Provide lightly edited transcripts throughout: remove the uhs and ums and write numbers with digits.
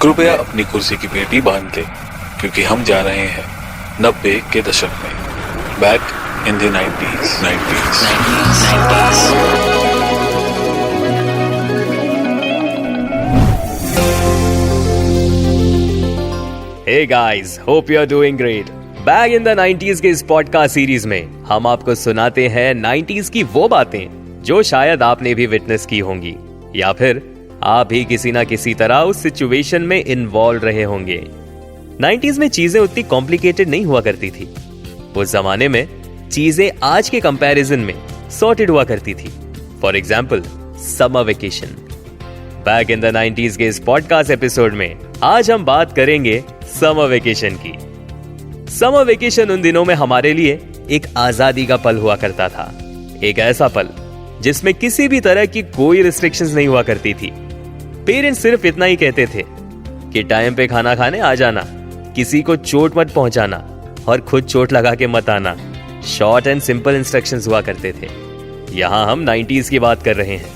कृपया अपनी कुर्सी की पेटी बांध लें, क्योंकि हम जा रहे हैं 90 के दशक में, back in the 90s। Hey guys, hope you are doing great. Back in the 90s के इस पॉडकास्ट सीरीज में हम आपको सुनाते हैं 90s की वो बातें जो शायद आपने भी विटनेस की होंगी, या फिर आप भी किसी ना किसी तरह उस सिचुएशन में इन्वॉल्व रहे होंगे। 90s में चीजें उतनी कॉम्प्लिकेटेड नहीं हुआ करती थी। उस जमाने में चीजें आज के कंपैरिजन में सॉर्टेड हुआ करती थी। For example, summer vacation. Back in the 90s के इस पॉडकास्ट एपिसोड में आज हम बात करेंगे समर वेकेशन की। समर वेकेशन उन दिनों में हमारे लिए एक आजादी का पल हुआ करता था। एक ऐसा पल जिसमें किसी भी तरह की कोई रिस्ट्रिक्शंस नहीं हुआ करती थी। पेरेंट्स सिर्फ इतना ही कहते थे कि टाइम पे खाना खाने आ जाना, किसी को चोट मत पहुंचाना और खुद चोट लगा के मत आना। शॉर्ट एंड सिंपल इंस्ट्रक्शंस हुआ करते थे। यहां हम 90s की बात कर रहे हैं।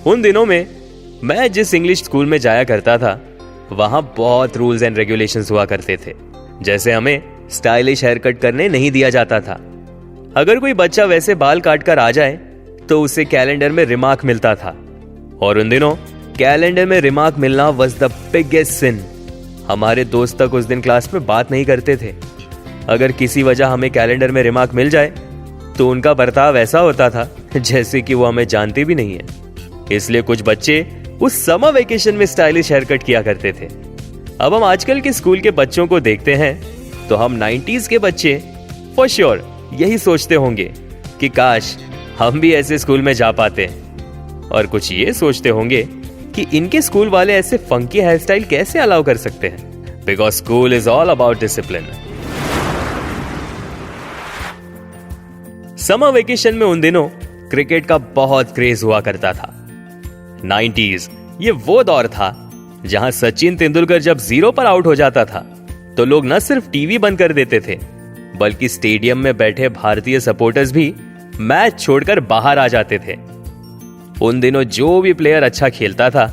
उन दिनों में मैं जिस इंग्लिश स्कूल में जाया करता था, वहां बहुत रूल्स एंड रेगुलेशंस हुआ करते थे। जैसे हमें स्टाइलिश हेयर कट करने नहीं दिया जाता था। अगर कोई बच्चा वैसे बाल काट कर आ जाए तो उसे कैलेंडर में रिमार्क मिलता था, और उन दिनों कैलेंडर में रिमार्क मिलना वाज द बिगेस्ट सिन। हमारे दोस्त तक उस दिन क्लास में बात नहीं करते थे। अगर किसी वजह हमें कैलेंडर में रिमार्क मिल जाए तो उनका बर्ताव ऐसा होता था जैसे कि वो हमें जानते भी नहीं है। इसलिए कुछ बच्चे उस समर वेकेशन में स्टाइलिश हेयर कट किया करते थे। अब हम आजकल के स्कूल के बच्चों को देखते हैं तो हम 90s के बच्चे फॉर श्योर यही सोचते होंगे कि काश हम भी ऐसे स्कूल में जा पाते, और कुछ ये सोचते होंगे कि इनके स्कूल वाले ऐसे फंकी हेयर स्टाइल कैसे अलाउ कर सकते हैं, because school is all about discipline. Summer vacation में उन दिनों क्रिकेट का बहुत क्रेज हुआ करता था। 90s ये वो दौर था जहां सचिन तेंदुलकर जब 0 पर आउट हो जाता था तो लोग न सिर्फ टीवी बंद कर देते थे, बल्कि स्टेडियम में बैठे भारतीय सपोर्टर्स भी मैच छोड़कर बाहर आ जाते थे। उन दिनों जो भी प्लेयर अच्छा खेलता था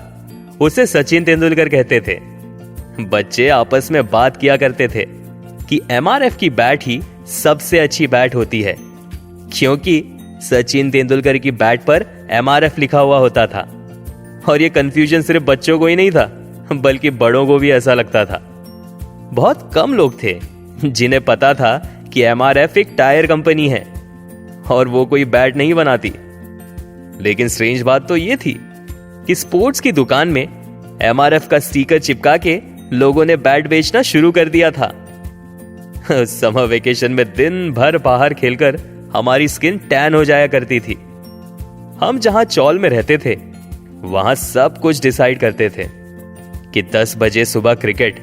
उसे सचिन तेंदुलकर कहते थे। बच्चे आपस में बात किया करते थे कि MRF की बैट ही सबसे अच्छी बैट होती है, क्योंकि सचिन तेंदुलकर की बैट पर MRF लिखा हुआ होता था। और ये कंफ्यूजन सिर्फ बच्चों को ही नहीं था, बल्कि बड़ों को भी ऐसा लगता था। बहुत कम लोग थे जिन्हें पता था कि MRF एक टायर कंपनी है और वो कोई बैट नहीं बनाती। लेकिन स्ट्रेंज बात तो ये थी कि स्पोर्ट्स की दुकान में MRF का स्टिकर चिपका के लोगों ने बैट बेचना शुरू कर दिया था। समर वेकेशन में दिन भर बाहर खेलकर हमारी स्किन टैन हो जाया करती थी। हम जहां चौल में रहते थे वहां सब कुछ डिसाइड करते थे कि 10 बजे सुबह क्रिकेट,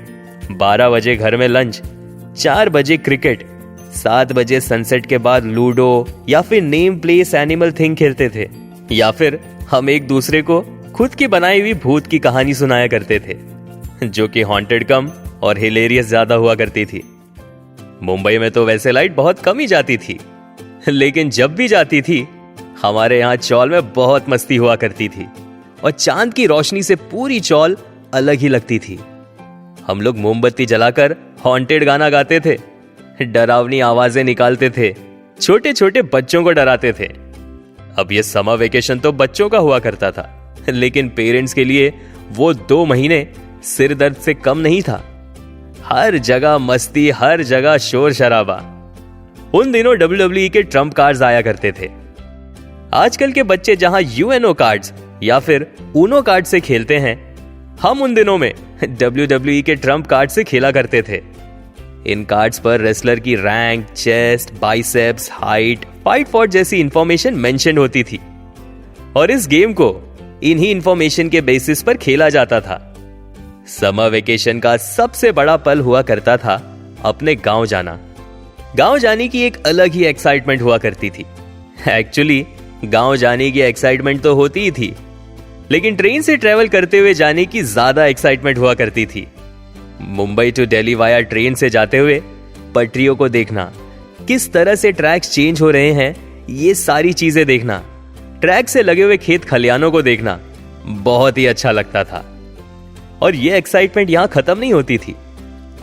12 बजे घर में लंच, 4 बजे क्रिकेट, 7 बजे सनसेट के बाद लूडो या फिर नेम प्लेस एनिमल थिंग खेलते थे, या फिर हम एक दूसरे को खुद की बनाई हुई भूत की कहानी सुनाया करते थे, जो कि हॉन्टेड कम और हिलेरियस ज्यादा हुआ करती थी। मुंबई में तो वैसे लाइट बहुत कम ही जाती थी, लेकिन जब भी जाती थी हमारे यहाँ चौल में बहुत मस्ती हुआ करती थी, और चांद की रोशनी से पूरी चौल अलग ही लगती थी। हम लोग मोमबत्ती जलाकर हॉन्टेड गाना गाते थे, डरावनी आवाजें निकालते थे, छोटे छोटे बच्चों को डराते थे। अब ये समर वेकेशन तो बच्चों का हुआ करता था, लेकिन पेरेंट्स के लिए वो 2 महीने सिर दर्द से कम नहीं था। हर जगह मस्ती, हर जगह शोर शराबा। उन दिनों WWE के ट्रम्प कार्ड्स आया करते थे। आजकल के बच्चे जहां UNO कार्ड्स या फिर ऊनो कार्ड से खेलते हैं, हम उन दिनों में WWE के ट्रम्प कार्ड से खेला करते थे। इन कार्ड्स पर रेसलर की रैंक, चेस्ट, बाइसेप्स, हाइट, फाइट फॉर्ट जैसी इंफॉर्मेशन मेंशन होती थी, और इस गेम को इन्हीं इंफॉर्मेशन के बेसिस पर खेला जाता था। समर वेकेशन का सबसे बड़ा पल हुआ करता था अपने गांव जाना। गांव जाने की एक अलग ही एक्साइटमेंट हुआ करती थी। एक्चुअली गांव जाने की एक्साइटमेंट तो होती ही थी, लेकिन ट्रेन से ट्रेवल करते हुए जाने की ज्यादा एक्साइटमेंट हुआ करती थी। Mumbai to Delhi via train से जाते हुए पटरियों को देखना, किस तरह से ट्रैक्स चेंज हो रहे हैं, ये सारी चीजें देखना, ट्रैक से लगे हुए खेत खलियानों को देखना बहुत ही अच्छा लगता था। और ये एक्साइटमेंट यहां खत्म नहीं होती थी।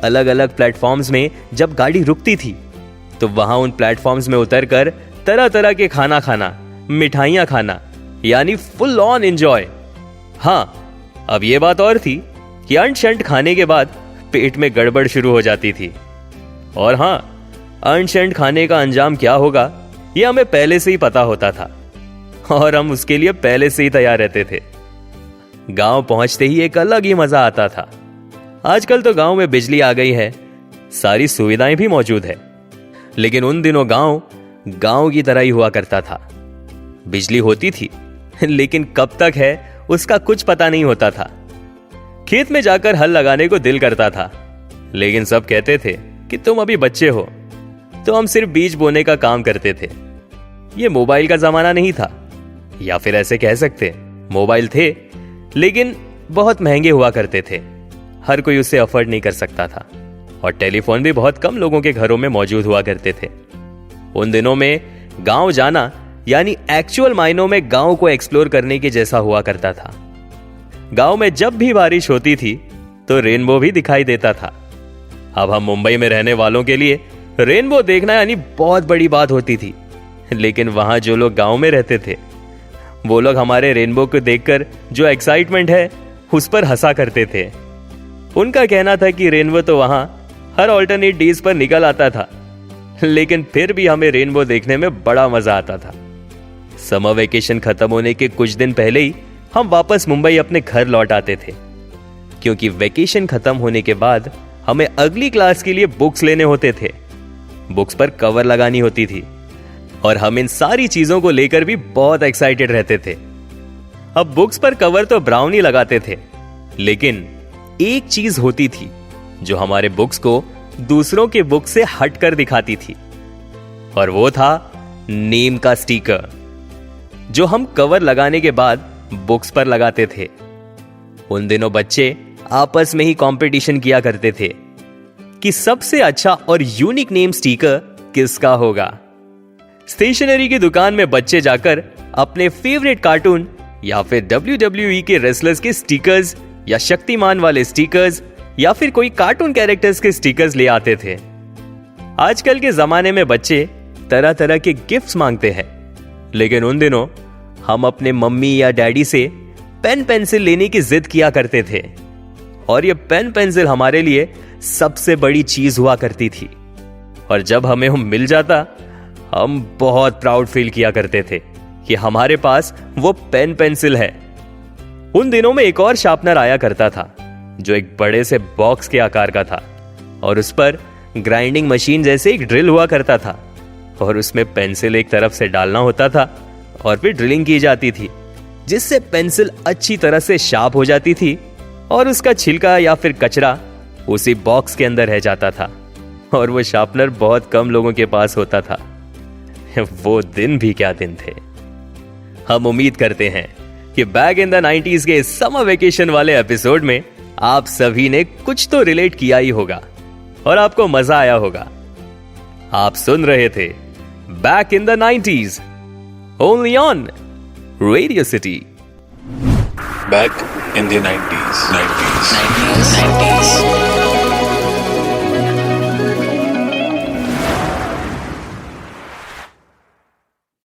अलग अलग प्लेटफॉर्म्स में जब गाड़ी रुकती थी तो वहां उन प्लेटफॉर्म्स में उतरकर तरह तरह के खाना खाना, मिठाइयां खाना, यानी फुल ऑन एंजॉय। हाँ, अब ये बात और थी कि अंट शंट खाने के बाद पेट में गड़बड़ शुरू हो जाती थी। और हाँ, अंट शंट खाने का अंजाम क्या होगा ये हमें पहले से ही पता होता था और हम उसके लिए पहले से ही तैयार रहते थे। गांव पहुंचते ही एक अलग ही मजा आता था। आजकल तो गांव में बिजली आ गई है, सारी सुविधाएं भी मौजूद है, लेकिन उन दिनों गांव की तरह ही हुआ करता था। बिजली होती थी लेकिन कब तक है उसका कुछ पता नहीं होता था। खेत में जाकर हल लगाने को दिल करता था, लेकिन सब कहते थे कि तुम अभी बच्चे हो, तो हम सिर्फ बीज बोने का काम करते थे। ये मोबाइल का जमाना नहीं था, या फिर ऐसे कह सकते मोबाइल थे लेकिन बहुत महंगे हुआ करते थे, हर कोई उसे अफोर्ड नहीं कर सकता था, और टेलीफोन भी बहुत कम लोगों के घरों में मौजूद हुआ करते थे। उन दिनों में गांव जाना यानी एक्चुअल मायनों में गांव को एक्सप्लोर करने के जैसा हुआ करता था। गांव में जब भी बारिश होती थी तो रेनबो भी दिखाई देता था। अब हम मुंबई में रहने वालों के लिए रेनबो देखना यानी बहुत बड़ी बात होती थी, लेकिन वहां जो लोग गांव में रहते थे वो लोग हमारे रेनबो को देखकर जो एक्साइटमेंट है उस पर हंसा करते थे। उनका कहना था कि रेनबो तो वहां हर ऑल्टरनेट डेज पर निकल आता था, लेकिन फिर भी हमें रेनबो देखने में बड़ा मजा आता था। समर वेकेशन खत्म होने के कुछ दिन पहले ही हम वापस मुंबई अपने घर लौट आते थे, क्योंकि वेकेशन खत्म होने के बाद हमें अगली क्लास के लिए बुक्स लेने होते थे। बुक्स पर कवर लगानी होती थी और हम इन सारी चीजों को लेकर भी बहुत एक्साइटेड रहते थे। अब बुक्स पर कवर तो ब्राउन ही लगाते थे, लेकिन एक चीज होती थी जो हमारे बुक्स को दूसरों के बुक से हटकर दिखाती थी, और वो था नेम का स्टिकर, जो हम कवर लगाने के बाद बुक्स पर लगाते थे। उन दिनों बच्चे आपस में ही कंपटीशन किया करते थे कि सबसे अच्छा और यूनिक नेम स्टिकर किसका होगा। स्टेशनरी की दुकान में बच्चे जाकर अपने फेवरेट कार्टून या फिर WWE के रेसलर्स के स्टिकर्स या शक्तिमान वाले स्टिकर्स या फिर कोई कार्टून कैरेक्टर्स के स्टिकर्स ले आते थे। आजकल के जमाने में बच्चे तरह तरह के गिफ्ट्स मांगते हैं, लेकिन उन दिनों हम अपने मम्मी या डैडी से पेन पेंसिल लेने की जिद किया करते थे, और ये पेन पेंसिल हमारे लिए सबसे बड़ी चीज हुआ करती थी। और जब हमें वो मिल जाता हम बहुत प्राउड फील किया करते थे कि हमारे पास वो पेन पेंसिल है। उन दिनों में एक और शार्पनर आया करता था जो एक बड़े से बॉक्स के आकार का था, और उस पर ग्राइंडिंग मशीन जैसे एक ड्रिल हुआ करता था, और उसमें पेंसिल एक तरफ से डालना होता था और फिर ड्रिलिंग की जाती थी, जिससे पेंसिल अच्छी तरह से शार्प हो जाती थी और उसका छिलका या फिर कचरा उसी बॉक्स के अंदर रह जाता था। और वो शार्पनर बहुत कम लोगों के पास होता था। वो दिन भी क्या दिन थे। हम उम्मीद करते हैं कि बैक इन द 90s के समर वेकेशन वाले एपिसोड में आप सभी ने कुछ तो रिलेट किया ही होगा और आपको मजा आया होगा। आप सुन रहे थे back in the 90s only on radio city. Back in the 90s.